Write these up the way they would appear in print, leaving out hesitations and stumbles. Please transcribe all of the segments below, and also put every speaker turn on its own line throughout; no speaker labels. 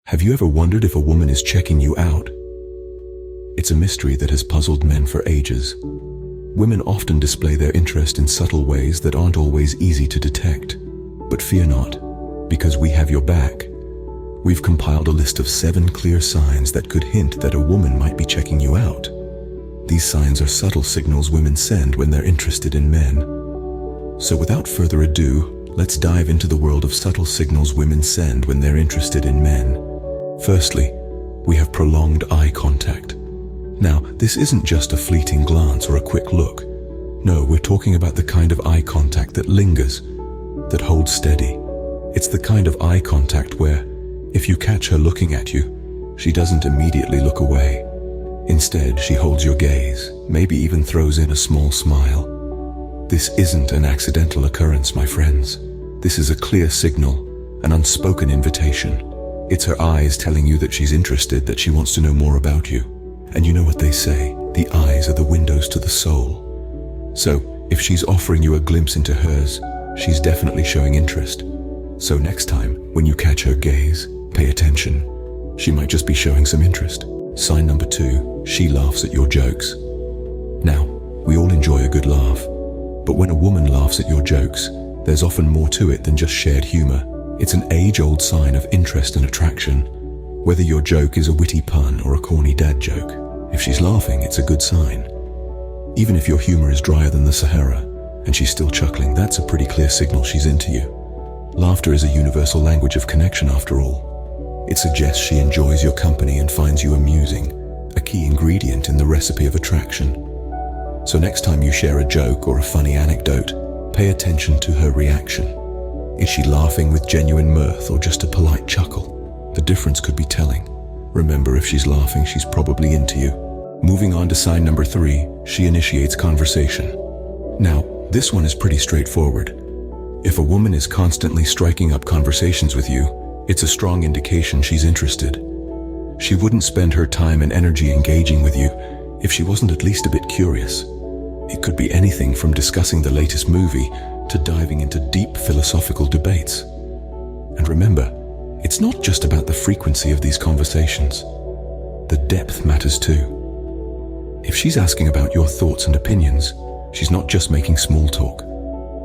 Have you ever wondered if a woman is checking you out? It's a mystery that has puzzled men for ages. Women often display their interest in subtle ways that aren't always easy to detect. But fear not, because we have your back. We've compiled a list of 7 clear signs that could hint that a woman might be checking you out. These signs are subtle signals women send when they're interested in men. So without further ado, let's dive into the world of subtle signals women send when they're interested in men. Firstly, we have prolonged eye contact. Now, this isn't just a fleeting glance or a quick look. No, we're talking about the kind of eye contact that lingers, that holds steady. It's the kind of eye contact where, if you catch her looking at you, she doesn't immediately look away. Instead, she holds your gaze, maybe even throws in a small smile. This isn't an accidental occurrence, my friends. This is a clear signal, an unspoken invitation. It's her eyes telling you that she's interested, that she wants to know more about you. And you know what they say, the eyes are the windows to the soul. So, if she's offering you a glimpse into hers, she's definitely showing interest. So next time, when you catch her gaze, pay attention. She might just be showing some interest. Sign number 2, she laughs at your jokes. Now, we all enjoy a good laugh. But when a woman laughs at your jokes, there's often more to it than just shared humor. It's an age-old sign of interest and attraction. Whether your joke is a witty pun or a corny dad joke, if she's laughing, it's a good sign. Even if your humor is drier than the Sahara, and she's still chuckling, that's a pretty clear signal she's into you. Laughter is a universal language of connection after all. It suggests she enjoys your company and finds you amusing, a key ingredient in the recipe of attraction. So next time you share a joke or a funny anecdote, pay attention to her reaction. Is she laughing with genuine mirth or just a polite chuckle? The difference could be telling. Remember, if she's laughing, she's probably into you. Moving on to sign number 3, she initiates conversation. Now, this one is pretty straightforward. If a woman is constantly striking up conversations with you, it's a strong indication she's interested. She wouldn't spend her time and energy engaging with you if she wasn't at least a bit curious. It could be anything from discussing the latest movie to diving into deep philosophical debates. And remember, it's not just about the frequency of these conversations. The depth matters too. If she's asking about your thoughts and opinions, she's not just making small talk.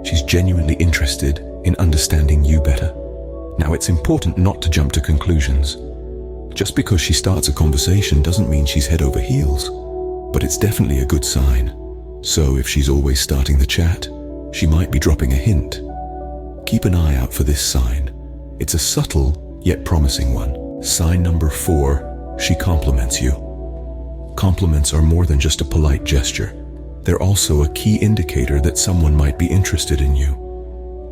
She's genuinely interested in understanding you better. Now, it's important not to jump to conclusions. Just because she starts a conversation doesn't mean she's head over heels, but it's definitely a good sign. So if she's always starting the chat, she might be dropping a hint. Keep an eye out for this sign. It's a subtle, yet promising one. Sign number 4, she compliments you. Compliments are more than just a polite gesture. They're also a key indicator that someone might be interested in you.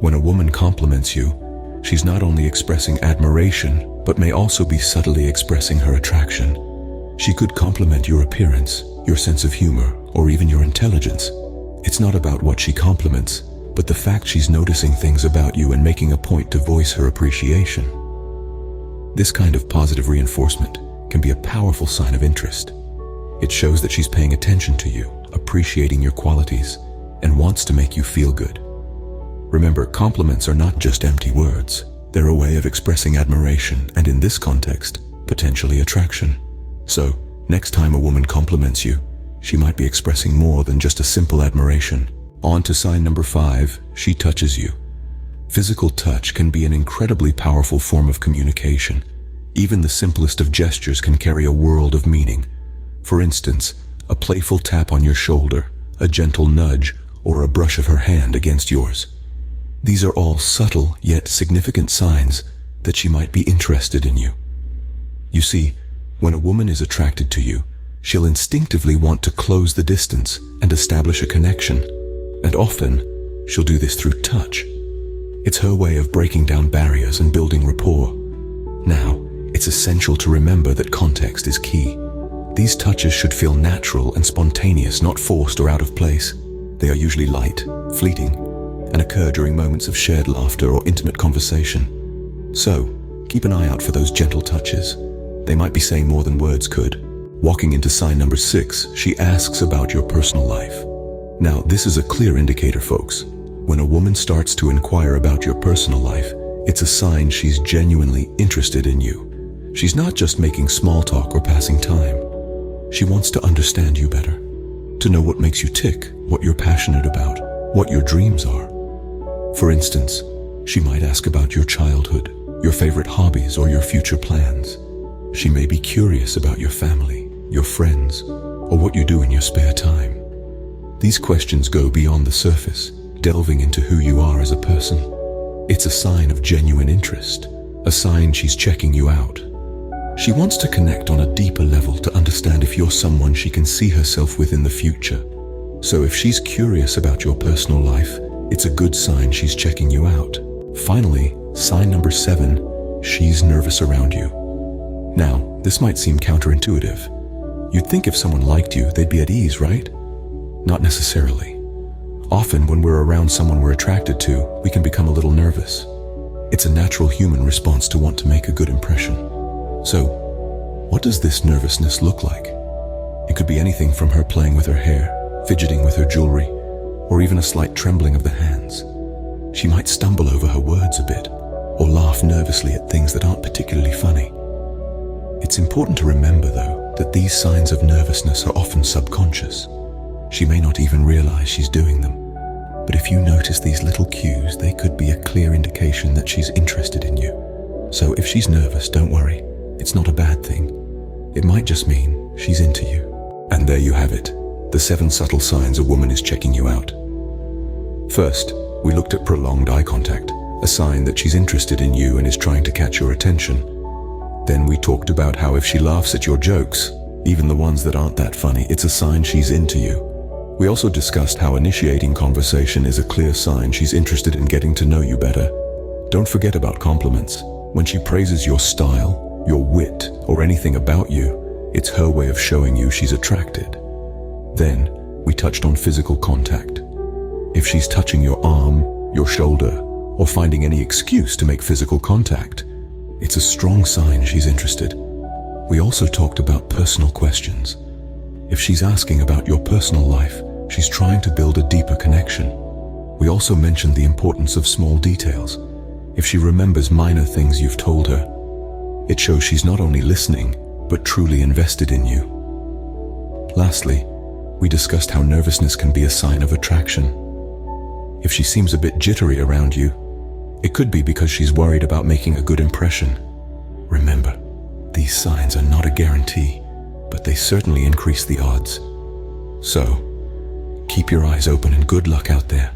When a woman compliments you, she's not only expressing admiration, but may also be subtly expressing her attraction. She could compliment your appearance, your sense of humor, or even your intelligence. It's not about what she compliments, but the fact she's noticing things about you and making a point to voice her appreciation. This kind of positive reinforcement can be a powerful sign of interest. It shows that she's paying attention to you, appreciating your qualities, and wants to make you feel good. Remember, compliments are not just empty words. They're a way of expressing admiration, and in this context, potentially attraction. So, next time a woman compliments you, she might be expressing more than just a simple admiration. On to sign number 5, she touches you. Physical touch can be an incredibly powerful form of communication. Even the simplest of gestures can carry a world of meaning. For instance, a playful tap on your shoulder, a gentle nudge, or a brush of her hand against yours. These are all subtle yet significant signs that she might be interested in you. You see, when a woman is attracted to you, she'll instinctively want to close the distance and establish a connection. And often, she'll do this through touch. It's her way of breaking down barriers and building rapport. Now, it's essential to remember that context is key. These touches should feel natural and spontaneous, not forced or out of place. They are usually light, fleeting, and occur during moments of shared laughter or intimate conversation. So, keep an eye out for those gentle touches. They might be saying more than words could. Walking into sign number 6, she asks about your personal life. Now, this is a clear indicator, folks. When a woman starts to inquire about your personal life, it's a sign she's genuinely interested in you. She's not just making small talk or passing time. She wants to understand you better, to know what makes you tick, what you're passionate about, what your dreams are. For instance, she might ask about your childhood, your favorite hobbies, or your future plans. She may be curious about your family, your friends, or what you do in your spare time. These questions go beyond the surface, delving into who you are as a person. It's a sign of genuine interest, a sign she's checking you out. She wants to connect on a deeper level to understand if you're someone she can see herself with in the future. So if she's curious about your personal life, it's a good sign she's checking you out. Finally, sign number 7, she's nervous around you. Now, this might seem counterintuitive. You'd think if someone liked you, they'd be at ease, right? Not necessarily. Often when we're around someone we're attracted to, we can become a little nervous. It's a natural human response to want to make a good impression. So, what does this nervousness look like? It could be anything from her playing with her hair, fidgeting with her jewelry, or even a slight trembling of the hands. She might stumble over her words a bit, or laugh nervously at things that aren't particularly funny. It's important to remember, though, that these signs of nervousness are often subconscious. She may not even realize she's doing them. But if you notice these little cues, they could be a clear indication that she's interested in you. So if she's nervous, don't worry. It's not a bad thing. It might just mean she's into you. And there you have it, the 7 subtle signs a woman is checking you out. First, we looked at prolonged eye contact, a sign that she's interested in you and is trying to catch your attention. Then we talked about how if she laughs at your jokes, even the ones that aren't that funny, it's a sign she's into you. We also discussed how initiating conversation is a clear sign she's interested in getting to know you better. Don't forget about compliments. When she praises your style, your wit, or anything about you, it's her way of showing you she's attracted. Then, we touched on physical contact. If she's touching your arm, your shoulder, or finding any excuse to make physical contact, it's a strong sign she's interested. We also talked about personal questions. If she's asking about your personal life, she's trying to build a deeper connection. We also mentioned the importance of small details. If she remembers minor things you've told her, it shows she's not only listening, but truly invested in you. Lastly, we discussed how nervousness can be a sign of attraction. If she seems a bit jittery around you, it could be because she's worried about making a good impression. Remember, these signs are not a guarantee, but they certainly increase the odds. So, keep your eyes open and good luck out there.